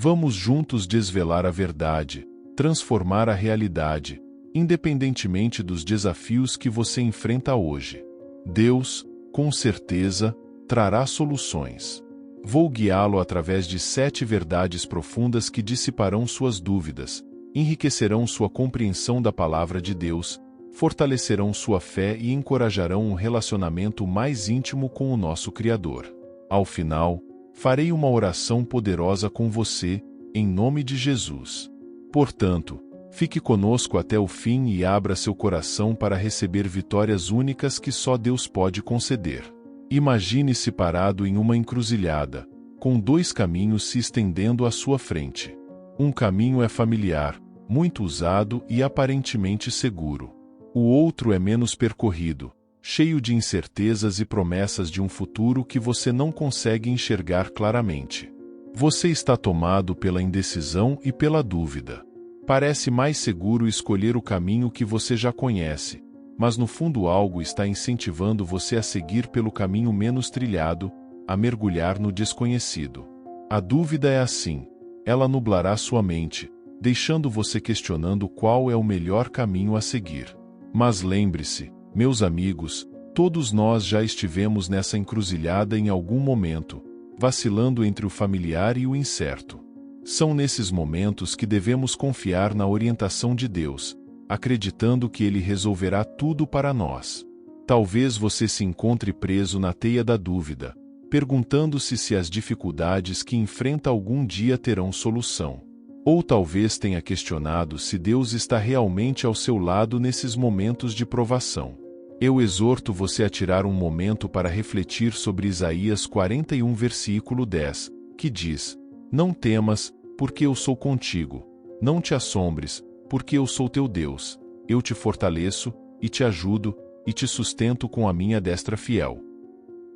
Vamos juntos desvelar a verdade, transformar a realidade, independentemente dos desafios que você enfrenta hoje. Deus, com certeza, trará soluções. Vou guiá-lo através de 7 verdades profundas que dissiparão suas dúvidas, enriquecerão sua compreensão da palavra de Deus, fortalecerão sua fé e encorajarão um relacionamento mais íntimo com o nosso Criador. Ao final, farei uma oração poderosa com você, em nome de Jesus. Portanto, fique conosco até o fim e abra seu coração para receber vitórias únicas que só Deus pode conceder. Imagine-se parado em uma encruzilhada, com 2 caminhos se estendendo à sua frente. Um caminho é familiar, muito usado e aparentemente seguro. O outro é menos percorrido, cheio de incertezas e promessas de um futuro que você não consegue enxergar claramente. Você está tomado pela indecisão e pela dúvida. Parece mais seguro escolher o caminho que você já conhece, mas no fundo algo está incentivando você a seguir pelo caminho menos trilhado, a mergulhar no desconhecido. A dúvida é assim, ela nublará sua mente, deixando você questionando qual é o melhor caminho a seguir. Mas lembre-se, meus amigos, todos nós já estivemos nessa encruzilhada em algum momento, vacilando entre o familiar e o incerto. São nesses momentos que devemos confiar na orientação de Deus, acreditando que Ele resolverá tudo para nós. Talvez você se encontre preso na teia da dúvida, perguntando-se se as dificuldades que enfrenta algum dia terão solução. Ou talvez tenha questionado se Deus está realmente ao seu lado nesses momentos de provação. Eu exorto você a tirar um momento para refletir sobre Isaías 41, versículo 10, que diz: Não temas, porque eu sou contigo. Não te assombres, porque eu sou teu Deus. Eu te fortaleço, e te ajudo, e te sustento com a minha destra fiel.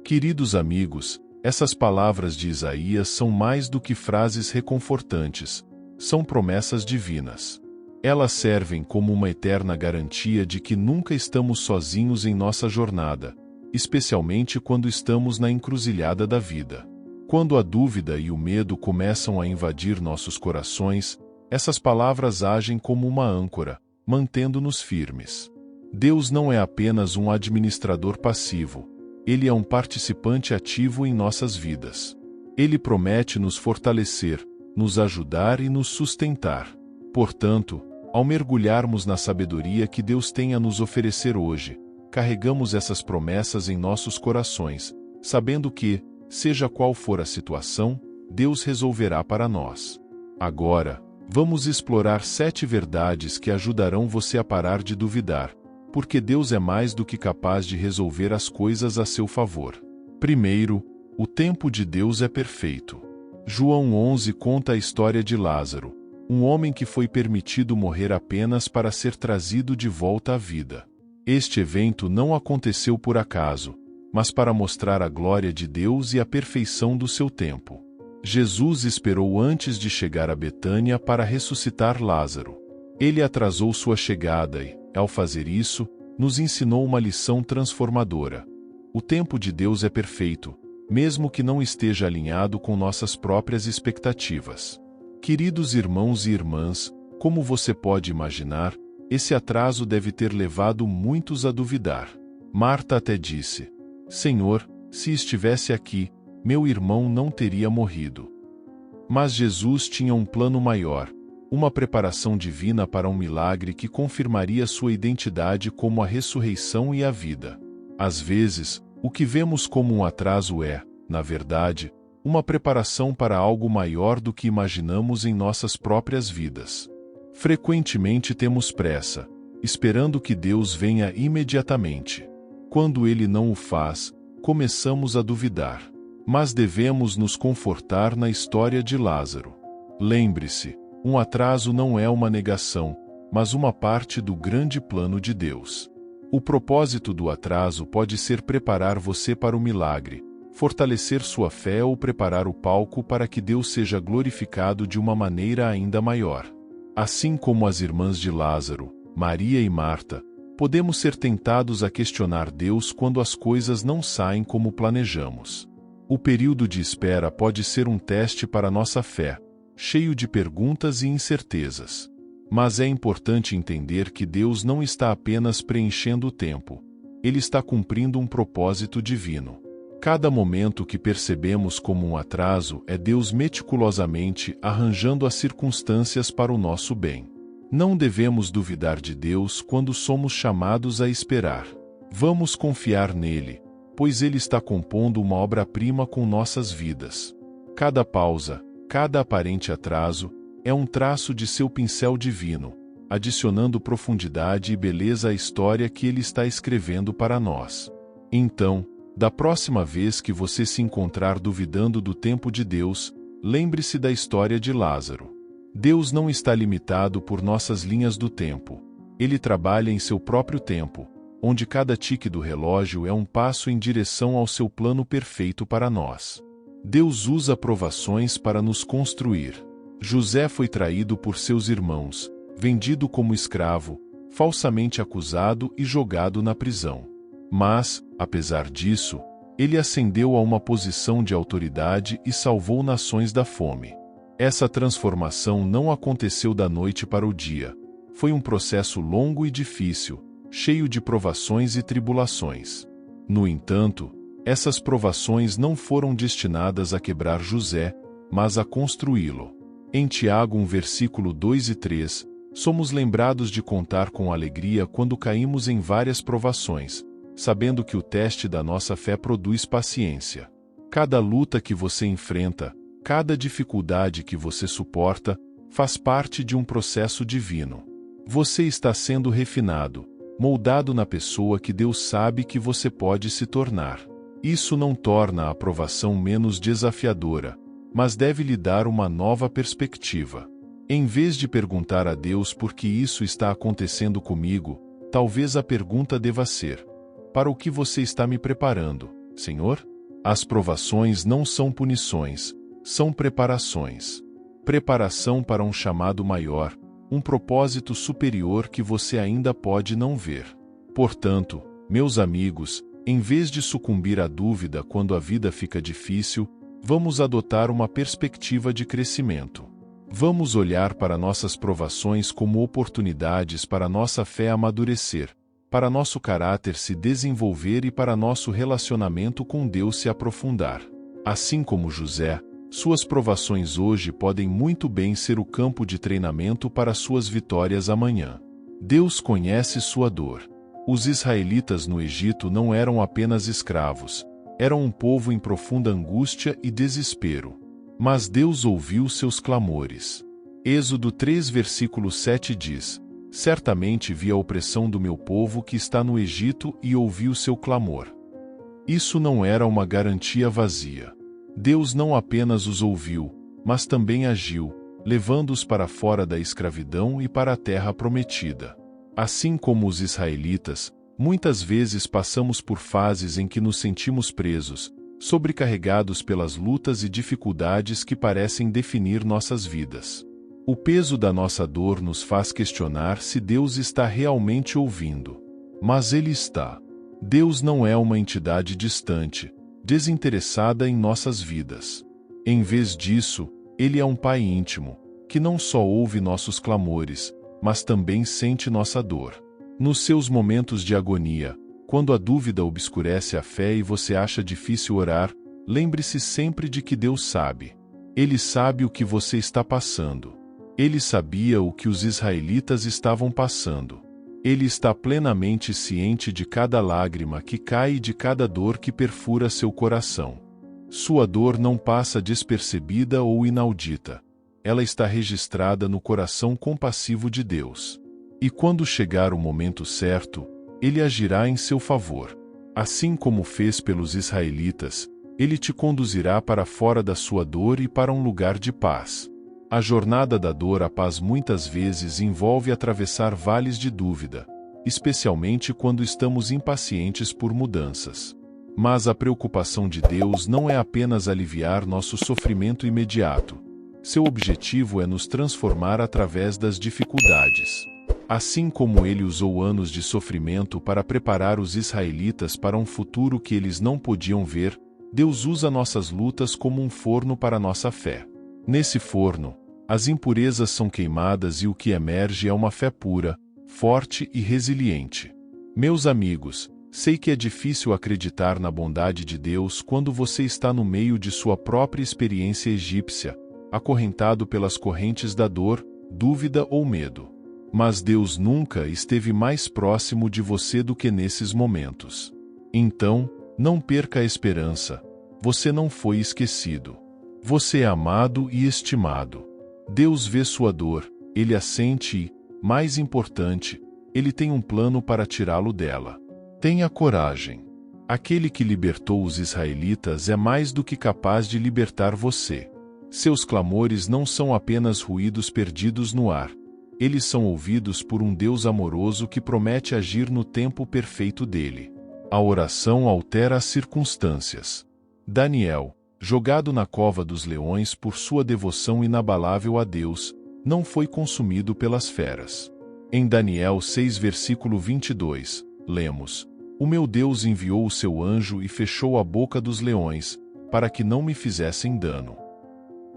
Queridos amigos, essas palavras de Isaías são mais do que frases reconfortantes. São promessas divinas. Elas servem como uma eterna garantia de que nunca estamos sozinhos em nossa jornada, especialmente quando estamos na encruzilhada da vida. Quando a dúvida e o medo começam a invadir nossos corações, essas palavras agem como uma âncora, mantendo-nos firmes. Deus não é apenas um administrador passivo, Ele é um participante ativo em nossas vidas. Ele promete nos fortalecer, nos ajudar e nos sustentar. Portanto, ao mergulharmos na sabedoria que Deus tem a nos oferecer hoje, carregamos essas promessas em nossos corações, sabendo que, seja qual for a situação, Deus resolverá para nós. Agora, vamos explorar 7 verdades que ajudarão você a parar de duvidar, porque Deus é mais do que capaz de resolver as coisas a seu favor. Primeiro, o tempo de Deus é perfeito. João 11 conta a história de Lázaro, um homem que foi permitido morrer apenas para ser trazido de volta à vida. Este evento não aconteceu por acaso, mas para mostrar a glória de Deus e a perfeição do seu tempo. Jesus esperou antes de chegar a Betânia para ressuscitar Lázaro. Ele atrasou sua chegada e, ao fazer isso, nos ensinou uma lição transformadora. O tempo de Deus é perfeito, mesmo que não esteja alinhado com nossas próprias expectativas. Queridos irmãos e irmãs, como você pode imaginar, esse atraso deve ter levado muitos a duvidar. Marta até disse: Senhor, se estivesse aqui, meu irmão não teria morrido. Mas Jesus tinha um plano maior, uma preparação divina para um milagre que confirmaria sua identidade como a ressurreição e a vida. Às vezes, o que vemos como um atraso é, na verdade, uma preparação para algo maior do que imaginamos em nossas próprias vidas. Frequentemente temos pressa, esperando que Deus venha imediatamente. Quando Ele não o faz, começamos a duvidar. Mas devemos nos confortar na história de Lázaro. Lembre-se, um atraso não é uma negação, mas uma parte do grande plano de Deus. O propósito do atraso pode ser preparar você para o milagre, fortalecer sua fé ou preparar o palco para que Deus seja glorificado de uma maneira ainda maior. Assim como as irmãs de Lázaro, Maria e Marta, podemos ser tentados a questionar Deus quando as coisas não saem como planejamos. O período de espera pode ser um teste para nossa fé, cheio de perguntas e incertezas. Mas é importante entender que Deus não está apenas preenchendo o tempo. Ele está cumprindo um propósito divino. Cada momento que percebemos como um atraso é Deus meticulosamente arranjando as circunstâncias para o nosso bem. Não devemos duvidar de Deus quando somos chamados a esperar. Vamos confiar nele, pois ele está compondo uma obra-prima com nossas vidas. Cada pausa, cada aparente atraso, é um traço de seu pincel divino, adicionando profundidade e beleza à história que ele está escrevendo para nós. Então, da próxima vez que você se encontrar duvidando do tempo de Deus, lembre-se da história de Lázaro. Deus não está limitado por nossas linhas do tempo. Ele trabalha em seu próprio tempo, onde cada tique do relógio é um passo em direção ao seu plano perfeito para nós. Deus usa provações para nos construir. José foi traído por seus irmãos, vendido como escravo, falsamente acusado e jogado na prisão. Mas, apesar disso, ele ascendeu a uma posição de autoridade e salvou nações da fome. Essa transformação não aconteceu da noite para o dia. Foi um processo longo e difícil, cheio de provações e tribulações. No entanto, essas provações não foram destinadas a quebrar José, mas a construí-lo. Em Tiago 1 versículo 2 e 3, somos lembrados de contar com alegria quando caímos em várias provações, sabendo que o teste da nossa fé produz paciência. Cada luta que você enfrenta, cada dificuldade que você suporta, faz parte de um processo divino. Você está sendo refinado, moldado na pessoa que Deus sabe que você pode se tornar. Isso não torna a provação menos desafiadora, mas deve lhe dar uma nova perspectiva. Em vez de perguntar a Deus por que isso está acontecendo comigo, talvez a pergunta deva ser: para o que você está me preparando, Senhor? As provações não são punições, são preparações. Preparação para um chamado maior, um propósito superior que você ainda pode não ver. Portanto, meus amigos, em vez de sucumbir à dúvida quando a vida fica difícil, vamos adotar uma perspectiva de crescimento. Vamos olhar para nossas provações como oportunidades para nossa fé amadurecer, para nosso caráter se desenvolver e para nosso relacionamento com Deus se aprofundar. Assim como José, suas provações hoje podem muito bem ser o campo de treinamento para suas vitórias amanhã. Deus conhece sua dor. Os israelitas no Egito não eram apenas escravos, eram um povo em profunda angústia e desespero. Mas Deus ouviu seus clamores. Êxodo 3 versículo 7 diz: certamente vi a opressão do meu povo que está no Egito e ouvi o seu clamor. Isso não era uma garantia vazia. Deus não apenas os ouviu, mas também agiu, levando-os para fora da escravidão e para a terra prometida. Assim como os israelitas, muitas vezes passamos por fases em que nos sentimos presos, sobrecarregados pelas lutas e dificuldades que parecem definir nossas vidas. O peso da nossa dor nos faz questionar se Deus está realmente ouvindo. Mas Ele está. Deus não é uma entidade distante, desinteressada em nossas vidas. Em vez disso, Ele é um Pai íntimo, que não só ouve nossos clamores, mas também sente nossa dor. Nos seus momentos de agonia, quando a dúvida obscurece a fé e você acha difícil orar, lembre-se sempre de que Deus sabe. Ele sabe o que você está passando. Ele sabia o que os israelitas estavam passando. Ele está plenamente ciente de cada lágrima que cai e de cada dor que perfura seu coração. Sua dor não passa despercebida ou inaudita. Ela está registrada no coração compassivo de Deus. E quando chegar o momento certo, Ele agirá em seu favor. Assim como fez pelos israelitas, Ele te conduzirá para fora da sua dor e para um lugar de paz. A jornada da dor à paz muitas vezes envolve atravessar vales de dúvida, especialmente quando estamos impacientes por mudanças. Mas a preocupação de Deus não é apenas aliviar nosso sofrimento imediato. Seu objetivo é nos transformar através das dificuldades. Assim como Ele usou anos de sofrimento para preparar os israelitas para um futuro que eles não podiam ver, Deus usa nossas lutas como um forno para nossa fé. Nesse forno, As impurezas são queimadas e o que emerge é uma fé pura, forte e resiliente. Meus amigos, sei que é difícil acreditar na bondade de Deus quando você está no meio de sua própria experiência egípcia, acorrentado pelas correntes da dor, dúvida ou medo. Mas Deus nunca esteve mais próximo de você do que nesses momentos. Então, não perca a esperança. Você não foi esquecido. Você é amado e estimado. Deus vê sua dor, Ele a sente e, mais importante, Ele tem um plano para tirá-lo dela. Tenha coragem. Aquele que libertou os israelitas é mais do que capaz de libertar você. Seus clamores não são apenas ruídos perdidos no ar. Eles são ouvidos por um Deus amoroso que promete agir no tempo perfeito dele. A oração altera as circunstâncias. Daniel, jogado na cova dos leões por sua devoção inabalável a Deus, não foi consumido pelas feras. Em Daniel 6 versículo 22, lemos: O meu Deus enviou o seu anjo e fechou a boca dos leões, para que não me fizessem dano.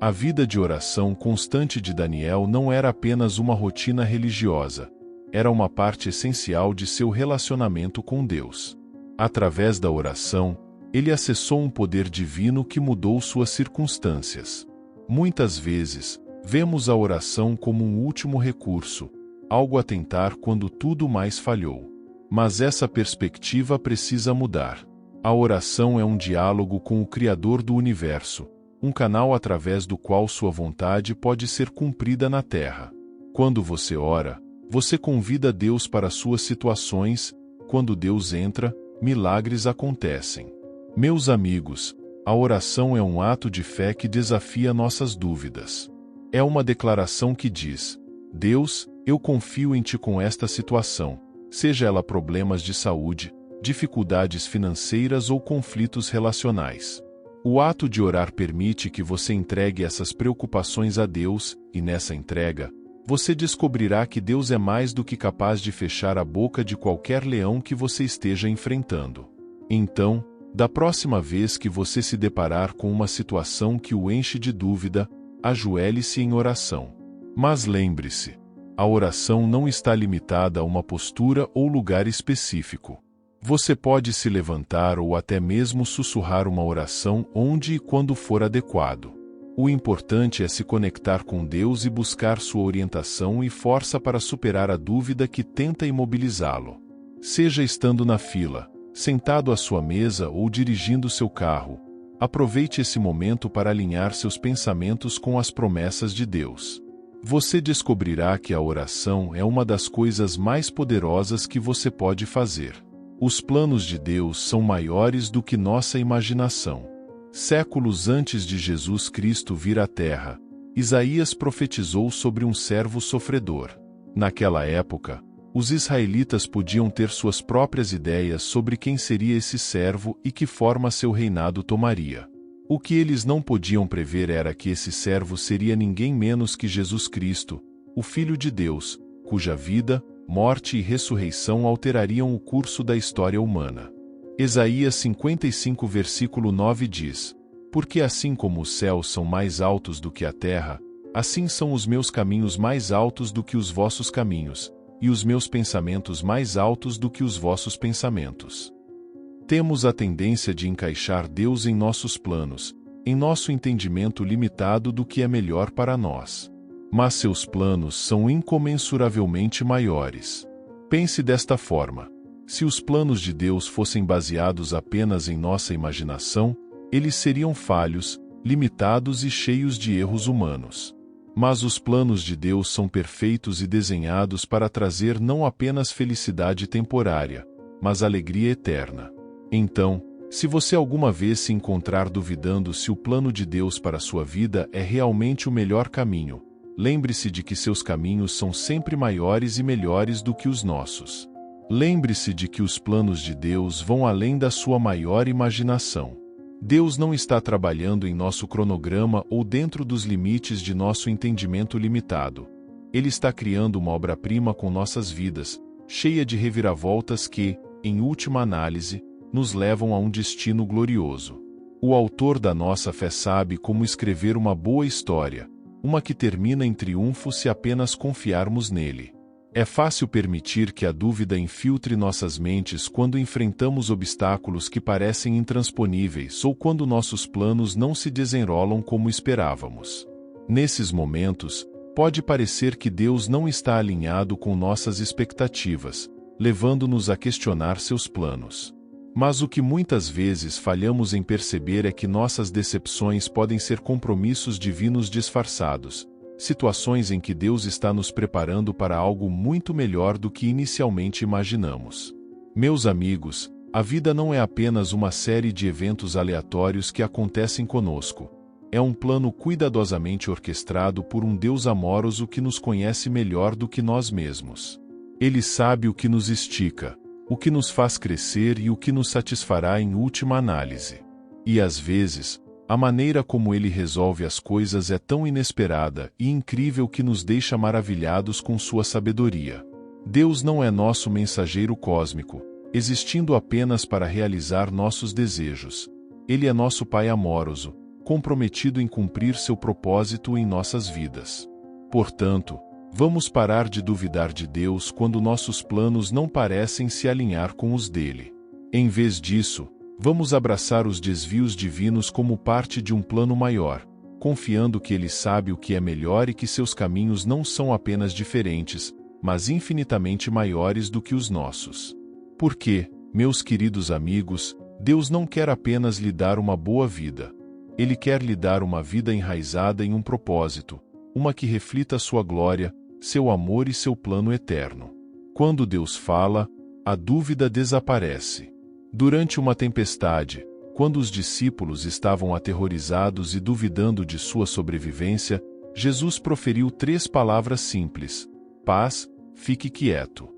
A vida de oração constante de Daniel não era apenas uma rotina religiosa, era uma parte essencial de seu relacionamento com Deus. Através da oração, ele acessou um poder divino que mudou suas circunstâncias. Muitas vezes, vemos a oração como um último recurso, algo a tentar quando tudo mais falhou. Mas essa perspectiva precisa mudar. A oração é um diálogo com o Criador do Universo, um canal através do qual sua vontade pode ser cumprida na terra. Quando você ora, você convida Deus para suas situações. Quando Deus entra, milagres acontecem. Meus amigos, a oração é um ato de fé que desafia nossas dúvidas. É uma declaração que diz: Deus, eu confio em Ti com esta situação, seja ela problemas de saúde, dificuldades financeiras ou conflitos relacionais. O ato de orar permite que você entregue essas preocupações a Deus, e nessa entrega, você descobrirá que Deus é mais do que capaz de fechar a boca de qualquer leão que você esteja enfrentando. Então, da próxima vez que você se deparar com uma situação que o enche de dúvida, ajoelhe-se em oração. Mas lembre-se, a oração não está limitada a uma postura ou lugar específico. Você pode se levantar ou até mesmo sussurrar uma oração onde e quando for adequado. O importante é se conectar com Deus e buscar sua orientação e força para superar a dúvida que tenta imobilizá-lo. Seja estando na fila, sentado à sua mesa ou dirigindo seu carro, aproveite esse momento para alinhar seus pensamentos com as promessas de Deus. Você descobrirá que a oração é uma das coisas mais poderosas que você pode fazer. Os planos de Deus são maiores do que nossa imaginação. Séculos antes de Jesus Cristo vir à Terra, Isaías profetizou sobre um servo sofredor. Naquela época, os israelitas podiam ter suas próprias ideias sobre quem seria esse servo e que forma seu reinado tomaria. O que eles não podiam prever era que esse servo seria ninguém menos que Jesus Cristo, o Filho de Deus, cuja vida, morte e ressurreição alterariam o curso da história humana. Isaías 55 versículo 9 diz: Porque assim como os céus são mais altos do que a terra, assim são os meus caminhos mais altos do que os vossos caminhos, e os meus pensamentos mais altos do que os vossos pensamentos. Temos a tendência de encaixar Deus em nossos planos, em nosso entendimento limitado do que é melhor para nós. Mas seus planos são incomensuravelmente maiores. Pense desta forma: se os planos de Deus fossem baseados apenas em nossa imaginação, eles seriam falhos, limitados e cheios de erros humanos. Mas os planos de Deus são perfeitos e desenhados para trazer não apenas felicidade temporária, mas alegria eterna. Então, se você alguma vez se encontrar duvidando se o plano de Deus para sua vida é realmente o melhor caminho, lembre-se de que seus caminhos são sempre maiores e melhores do que os nossos. Lembre-se de que os planos de Deus vão além da sua maior imaginação. Deus não está trabalhando em nosso cronograma ou dentro dos limites de nosso entendimento limitado. Ele está criando uma obra-prima com nossas vidas, cheia de reviravoltas que, em última análise, nos levam a um destino glorioso. O autor da nossa fé sabe como escrever uma boa história, uma que termina em triunfo se apenas confiarmos nele. É fácil permitir que a dúvida infiltre nossas mentes quando enfrentamos obstáculos que parecem intransponíveis ou quando nossos planos não se desenrolam como esperávamos. Nesses momentos, pode parecer que Deus não está alinhado com nossas expectativas, levando-nos a questionar seus planos. Mas o que muitas vezes falhamos em perceber é que nossas decepções podem ser compromissos divinos disfarçados, situações em que Deus está nos preparando para algo muito melhor do que inicialmente imaginamos. Meus amigos, a vida não é apenas uma série de eventos aleatórios que acontecem conosco. É um plano cuidadosamente orquestrado por um Deus amoroso que nos conhece melhor do que nós mesmos. Ele sabe o que nos estica, o que nos faz crescer e o que nos satisfará em última análise. E às vezes, a maneira como ele resolve as coisas é tão inesperada e incrível que nos deixa maravilhados com sua sabedoria. Deus não é nosso mensageiro cósmico, existindo apenas para realizar nossos desejos. Ele é nosso Pai amoroso, comprometido em cumprir seu propósito em nossas vidas. Portanto, vamos parar de duvidar de Deus quando nossos planos não parecem se alinhar com os dele. Em vez disso, vamos abraçar os desvios divinos como parte de um plano maior, confiando que ele sabe o que é melhor e que seus caminhos não são apenas diferentes, mas infinitamente maiores do que os nossos. Porque, meus queridos amigos, Deus não quer apenas lhe dar uma boa vida. Ele quer lhe dar uma vida enraizada em um propósito, uma que reflita sua glória, seu amor e seu plano eterno. Quando Deus fala, a dúvida desaparece. Durante uma tempestade, quando os discípulos estavam aterrorizados e duvidando de sua sobrevivência, Jesus proferiu 3 palavras simples: paz, fique quieto.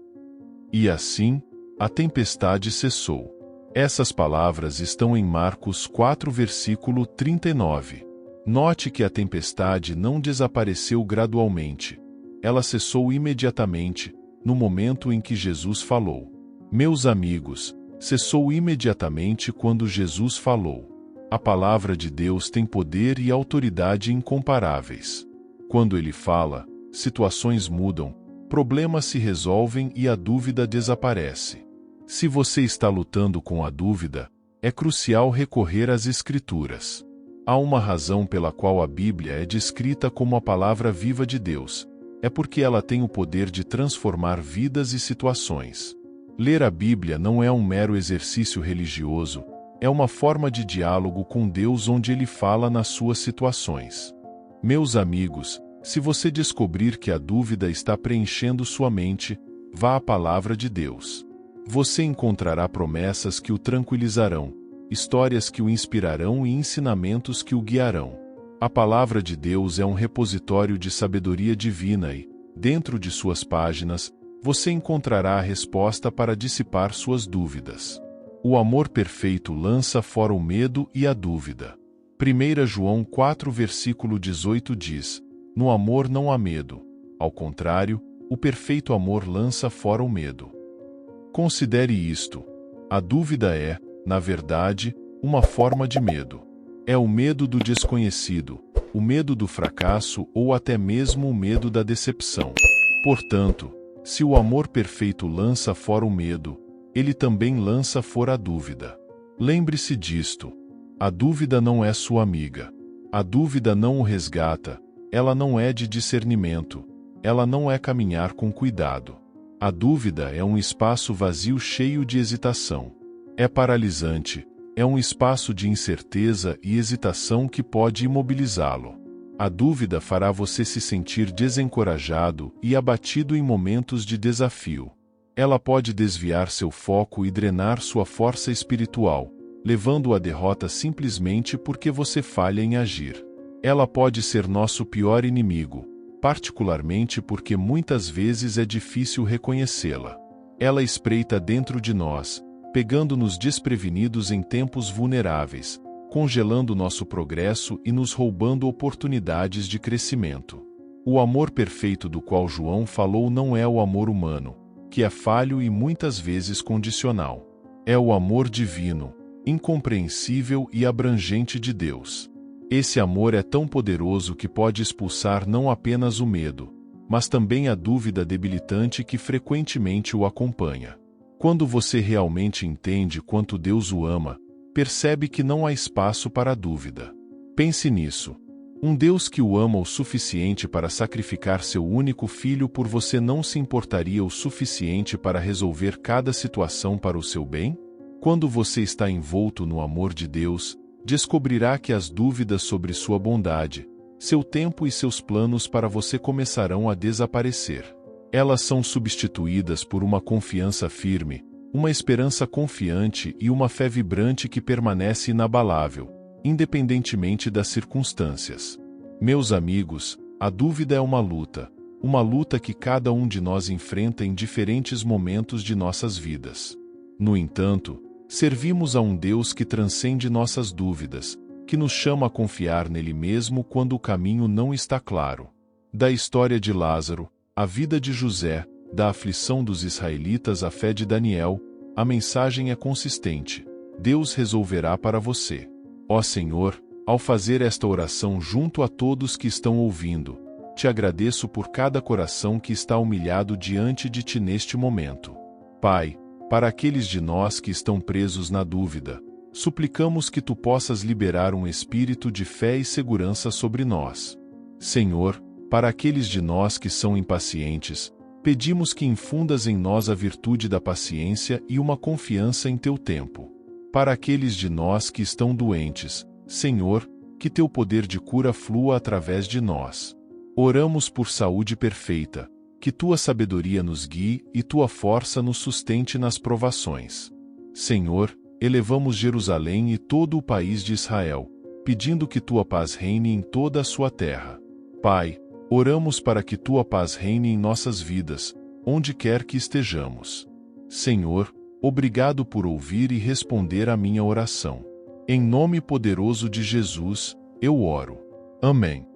E assim, a tempestade cessou. Essas palavras estão em Marcos 4, versículo 39. Note que a tempestade não desapareceu gradualmente. Ela cessou imediatamente, no momento em que Jesus falou. Meus amigos, cessou imediatamente quando Jesus falou. A palavra de Deus tem poder e autoridade incomparáveis. Quando ele fala, situações mudam, problemas se resolvem e a dúvida desaparece. Se você está lutando com a dúvida, é crucial recorrer às Escrituras. Há uma razão pela qual a Bíblia é descrita como a palavra viva de Deus. É porque ela tem o poder de transformar vidas e situações. Ler a Bíblia não é um mero exercício religioso, é uma forma de diálogo com Deus onde ele fala nas suas situações. Meus amigos, se você descobrir que a dúvida está preenchendo sua mente, vá à palavra de Deus. Você encontrará promessas que o tranquilizarão, histórias que o inspirarão e ensinamentos que o guiarão. A palavra de Deus é um repositório de sabedoria divina e, dentro de suas páginas, você encontrará a resposta para dissipar suas dúvidas. O amor perfeito lança fora o medo e a dúvida. 1 João 4, versículo 18 diz: no amor não há medo. Ao contrário, o perfeito amor lança fora o medo. Considere isto. A dúvida é, na verdade, uma forma de medo. É o medo do desconhecido, o medo do fracasso ou até mesmo o medo da decepção. Portanto, se o amor perfeito lança fora o medo, ele também lança fora a dúvida. Lembre-se disto. A dúvida não é sua amiga. A dúvida não o resgata, ela não é de discernimento, ela não é caminhar com cuidado. A dúvida é um espaço vazio cheio de hesitação. É paralisante, é um espaço de incerteza e hesitação que pode imobilizá-lo. A dúvida fará você se sentir desencorajado e abatido em momentos de desafio. Ela pode desviar seu foco e drenar sua força espiritual, levando-o à derrota simplesmente porque você falha em agir. Ela pode ser nosso pior inimigo, particularmente porque muitas vezes é difícil reconhecê-la. Ela espreita dentro de nós, pegando-nos desprevenidos em tempos vulneráveis, congelando nosso progresso e nos roubando oportunidades de crescimento. O amor perfeito do qual João falou não é o amor humano, que é falho e muitas vezes condicional. É o amor divino, incompreensível e abrangente de Deus. Esse amor é tão poderoso que pode expulsar não apenas o medo, mas também a dúvida debilitante que frequentemente o acompanha. Quando você realmente entende quanto Deus o ama, percebe que não há espaço para a dúvida. Pense nisso. Um Deus que o ama o suficiente para sacrificar seu único filho por você não se importaria o suficiente para resolver cada situação para o seu bem? Quando você está envolto no amor de Deus, descobrirá que as dúvidas sobre sua bondade, seu tempo e seus planos para você começarão a desaparecer. Elas são substituídas por uma confiança firme, uma esperança confiante e uma fé vibrante que permanece inabalável, independentemente das circunstâncias. Meus amigos, a dúvida é uma luta que cada um de nós enfrenta em diferentes momentos de nossas vidas. No entanto, servimos a um Deus que transcende nossas dúvidas, que nos chama a confiar nele mesmo quando o caminho não está claro. Da história de Lázaro, a vida de José, da aflição dos israelitas à fé de Daniel, a mensagem é consistente: Deus resolverá para você. Ó Senhor, ao fazer esta oração junto a todos que estão ouvindo, te agradeço por cada coração que está humilhado diante de ti neste momento. Pai, para aqueles de nós que estão presos na dúvida, suplicamos que tu possas liberar um espírito de fé e segurança sobre nós. Senhor, para aqueles de nós que são impacientes, pedimos que infundas em nós a virtude da paciência e uma confiança em teu tempo. Para aqueles de nós que estão doentes, Senhor, que teu poder de cura flua através de nós. Oramos por saúde perfeita, que tua sabedoria nos guie e tua força nos sustente nas provações. Senhor, elevamos Jerusalém e todo o país de Israel, pedindo que tua paz reine em toda a sua terra. Pai, oramos para que tua paz reine em nossas vidas, onde quer que estejamos. Senhor, obrigado por ouvir e responder à minha oração. Em nome poderoso de Jesus, eu oro. Amém.